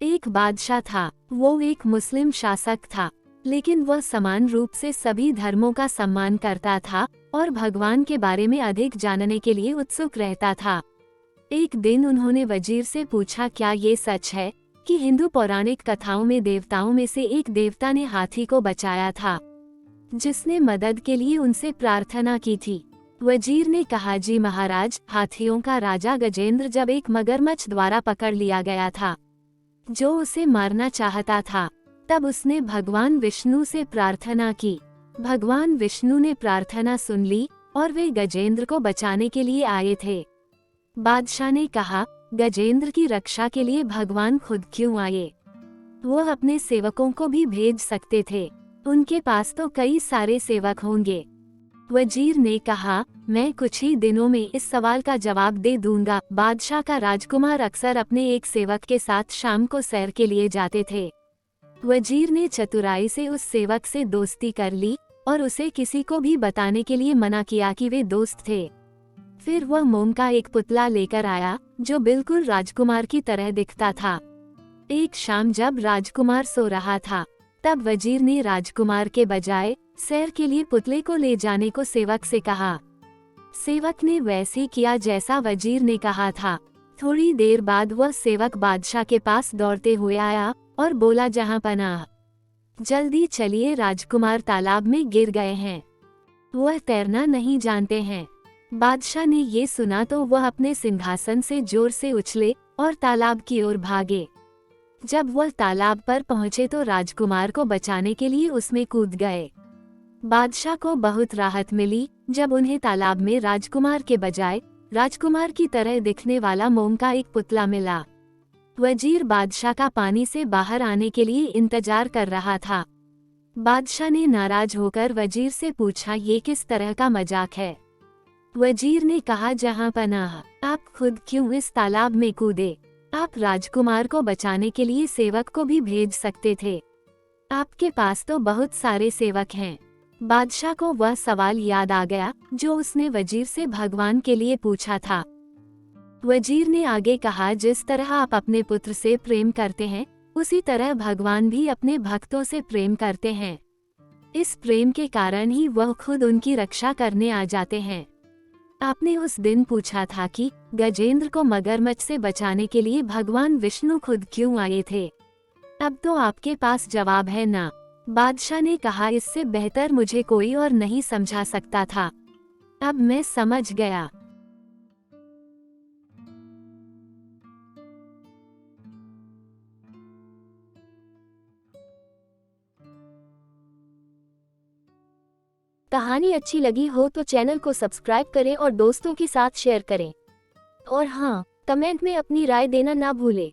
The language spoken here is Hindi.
एक बादशाह था। वो एक मुस्लिम शासक था, लेकिन वह समान रूप से सभी धर्मों का सम्मान करता था और भगवान के बारे में अधिक जानने के लिए उत्सुक रहता था। एक दिन उन्होंने वजीर से पूछा, क्या ये सच है कि हिंदू पौराणिक कथाओं में देवताओं में से एक देवता ने हाथी को बचाया था, जिसने मदद के लिए उनसे प्रार्थना की थी? वजीर ने कहा, जी महाराज, हाथियों का राजा गजेंद्र जब एक मगरमच्छ द्वारा पकड़ लिया गया था जो उसे मारना चाहता था, तब उसने भगवान विष्णु से प्रार्थना की। भगवान विष्णु ने प्रार्थना सुन ली और वे गजेंद्र को बचाने के लिए आए थे। बादशाह ने कहा, गजेंद्र की रक्षा के लिए भगवान खुद क्यों आए? वो अपने सेवकों को भी भेज सकते थे, उनके पास तो कई सारे सेवक होंगे। वजीर ने कहा, मैं कुछ ही दिनों में इस सवाल का जवाब दे दूंगा। बादशाह का राजकुमार अक्सर अपने एक सेवक के साथ शाम को सैर के लिए जाते थे। वजीर ने चतुराई से उस सेवक से दोस्ती कर ली और उसे किसी को भी बताने के लिए मना किया कि वे दोस्त थे। फिर वह मोम का एक पुतला लेकर आया जो बिल्कुल राजकुमार की तरह दिखता था। एक शाम जब राजकुमार सो रहा था, तब वजीर ने राजकुमार के बजाय सैर के लिए पुतले को ले जाने को सेवक से कहा। सेवक ने वैसे किया जैसा वजीर ने कहा था। थोड़ी देर बाद वह सेवक बादशाह के पास दौड़ते हुए आया और बोला, जहां पनाह, जल्दी चलिए, राजकुमार तालाब में गिर गए हैं, वह तैरना नहीं जानते हैं। बादशाह ने ये सुना तो वह अपने सिंहासन से जोर से उछले और तालाब की ओर भागे। जब वह तालाब पर पहुंचे तो राजकुमार को बचाने के लिए उसमें कूद गए। बादशाह को बहुत राहत मिली जब उन्हें तालाब में राजकुमार के बजाय राजकुमार की तरह दिखने वाला मोम का एक पुतला मिला। वजीर बादशाह का पानी से बाहर आने के लिए इंतजार कर रहा था। बादशाह ने नाराज होकर वजीर से पूछा, ये किस तरह का मजाक है? वजीर ने कहा, जहां पनाह, आप खुद क्यों इस तालाब में कूदे? आप राजकुमार को बचाने के लिए सेवक को भी भेज सकते थे, आपके पास तो बहुत सारे सेवक हैं। बादशाह को वह सवाल याद आ गया जो उसने वजीर से भगवान के लिए पूछा था। वजीर ने आगे कहा, जिस तरह आप अपने पुत्र से प्रेम करते हैं, उसी तरह भगवान भी अपने भक्तों से प्रेम करते हैं। इस प्रेम के कारण ही वह खुद उनकी रक्षा करने आ जाते हैं। आपने उस दिन पूछा था कि गजेंद्र को मगरमच्छ से बचाने के लिए भगवान विष्णु खुद क्यों आए थे। अब तो आपके पास जवाब है ना? बादशाह ने कहा, इससे बेहतर मुझे कोई और नहीं समझा सकता था। अब मैं समझ गया। कहानी अच्छी लगी हो तो चैनल को सब्सक्राइब करें और दोस्तों के साथ शेयर करें। और हाँ, कमेंट में अपनी राय देना ना भूलें।